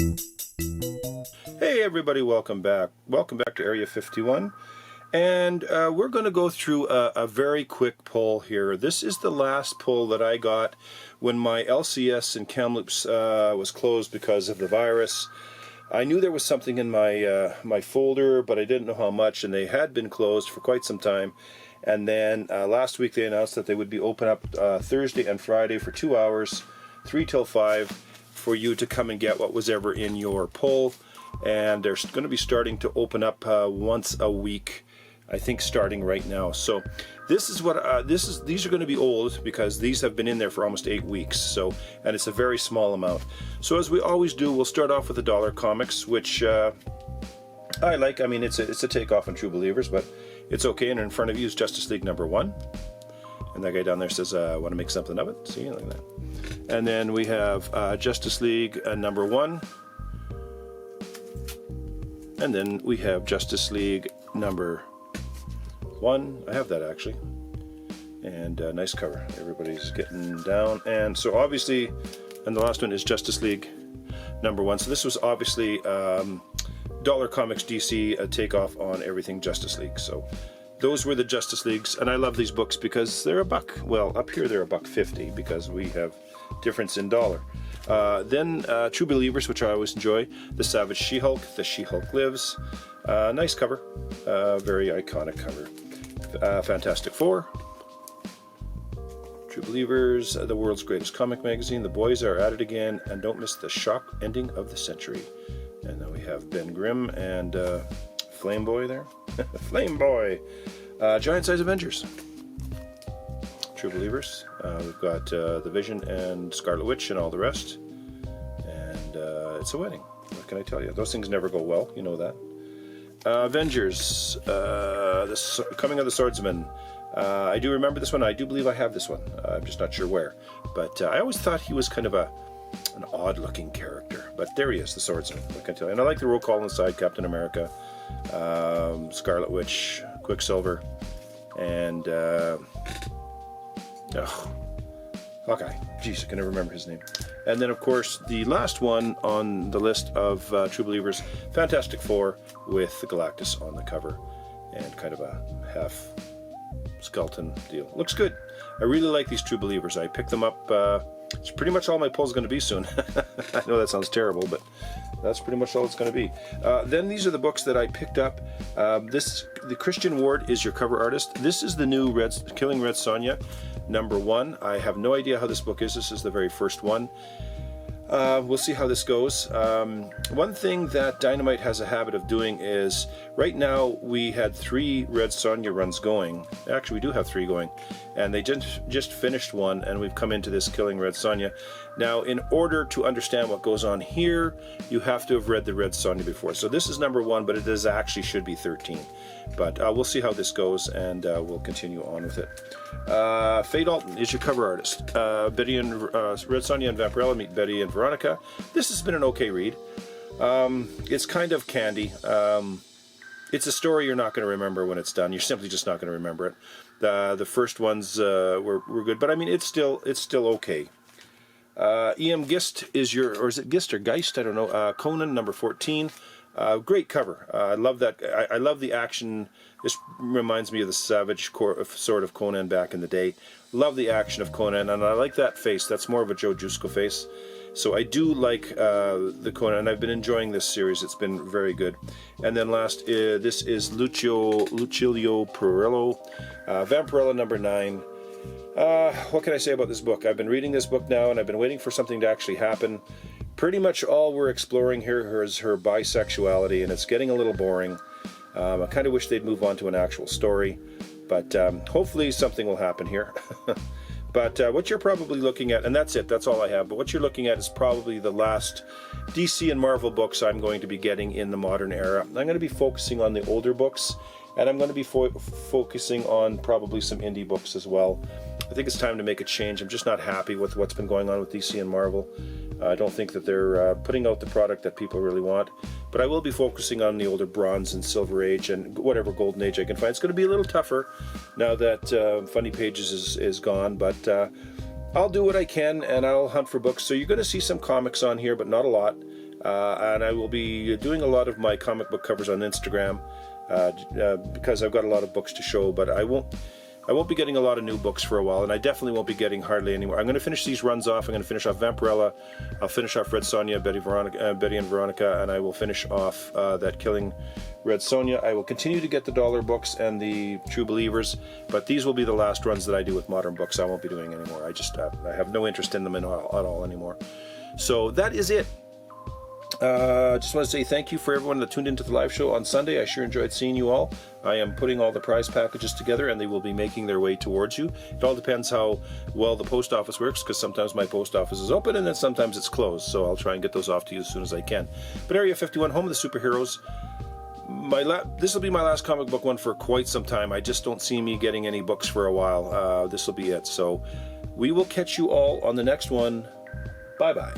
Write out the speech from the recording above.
Hey everybody, welcome back. Welcome back to Area 51. And we're going to go through a very quick poll here. This is the last poll that I got when my LCS in Kamloops was closed because of the virus. I knew there was something in my my folder, but I didn't know how much, and they had been closed for quite some time. And then last week they announced that they would be open up Thursday and Friday for 2 hours, 3 till 5, for you to come and get what was ever in your poll. And they're going to be starting to open up once a week, I think, starting right now. So this is what these are going to be old, because these have been in there for almost 8 weeks. So, and it's a very small amount. So as we always do, we'll start off with the dollar comics, which I like. I mean, it's a takeoff on True Believers, but it's okay. And in front of you is Justice League #1, and that guy down there says, "I want to make something of it." See, like that. And then we have Justice League #1. And then we have Justice League #1. I have that actually. And nice cover. Everybody's getting down. And so obviously, and the last one is Justice League #1. So this was obviously Dollar Comics DC, a takeoff on everything Justice League. So those were the Justice Leagues. And I love these books because they're $1. Well, up here they're $1.50 because we have difference in dollar. Then True Believers, which I always enjoy. The Savage She-Hulk, The She-Hulk Lives. Nice cover. Very iconic cover. Fantastic Four. True Believers, the world's greatest comic magazine. The boys are at it again, and don't miss the shock ending of the century. And then we have Ben Grimm and Flame Boy there. Flame Boy. Giant Size Avengers. True Believers. We've got The Vision and Scarlet Witch and all the rest. And it's a wedding. What can I tell you? Those things never go well. You know that. Avengers. The Coming of the Swordsman. I do remember this one. I do believe I have this one. I'm just not sure where. But I always thought he was kind of an odd-looking character. But there he is, the Swordsman. What can I tell you? And I like the roll call inside. Captain America. Scarlet Witch. Quicksilver. And... Hawkeye. Jeez, I can never remember his name. And then, of course, the last one on the list of True Believers, Fantastic Four, with the Galactus on the cover, and kind of a half skeleton deal. Looks good. I really like these True Believers. I picked them up. It's pretty much all my pull's going to be soon. I know that sounds terrible, but that's pretty much all it's going to be. Then these are the books that I picked up. The Christian Ward is your cover artist. This is the new Killing Red Sonja #1. I have no idea how this book is. This is the very first one. We'll see how this goes. One thing that Dynamite has a habit of doing is, right now we had 3 Red Sonja runs going. Actually, we do have 3 going. And they just finished one, and we've come into this Killing Red Sonja. Now, in order to understand what goes on here, you have to have read the Red Sonja before. So this is #1, but it actually should be 13. But we'll see how this goes, and we'll continue on with it. Faye Dalton is your cover artist. Betty and Red Sonja and Vampirella meet Betty and Veronica. This has been an okay read. It's kind of candy. It's a story you're not going to remember when it's done. You're simply just not going to remember it. The first ones were good, but I mean, it's still okay. E.M. Gist is your, or is it Gist or Geist? I don't know. Conan #14. Great cover. I love that. I love the action. This reminds me of the Savage Sword of Conan back in the day. Love the action of Conan, and I like that face. That's more of a Joe Jusko face. So I do like the Conan, and I've been enjoying this series. It's been very good. And then last, this is Luciola Perillo, Vampirella #9. What can I say about this book? I've been reading this book now, and I've been waiting for something to actually happen. Pretty much all we're exploring here is her bisexuality, and it's getting a little boring. I kind of wish they'd move on to an actual story, but hopefully something will happen here. But what you're probably looking at, and that's it, that's all I have, but what you're looking at is probably the last DC and Marvel books I'm going to be getting in the modern era. I'm going to be focusing on the older books, and I'm going to be focusing on probably some indie books as well. I think it's time to make a change. I'm just not happy with what's been going on with DC and Marvel. I don't think that they're putting out the product that people really want. But I will be focusing on the older Bronze and Silver Age and whatever Golden Age I can find. It's going to be a little tougher now that Funny Pages is gone. But I'll do what I can, and I'll hunt for books. So you're going to see some comics on here, but not a lot. And I will be doing a lot of my comic book covers on Instagram because I've got a lot of books to show, but I won't be getting a lot of new books for a while, and I definitely won't be getting hardly any more. I'm going to finish these runs off. I'm going to finish off Vampirella. I'll finish off Red Sonja, Betty and Veronica, and I will finish off that Killing Red Sonja. I will continue to get the dollar books and the True Believers, but these will be the last runs that I do with modern books. I won't be doing anymore. I just I have no interest in them at all anymore. So that is it. Just want to say thank you for everyone that tuned into the live show on Sunday. I sure enjoyed seeing you all. I am putting all the prize packages together, and they will be making their way towards you. It all depends how well the post office works, because sometimes my post office is open and then sometimes it's closed, so I'll try and get those off to you as soon as I can. But Area 51, home of the superheroes. This will be my last comic book one for quite some time. I just don't see me getting any books for a while. This will be it. So we will catch you all on the next one. Bye-bye.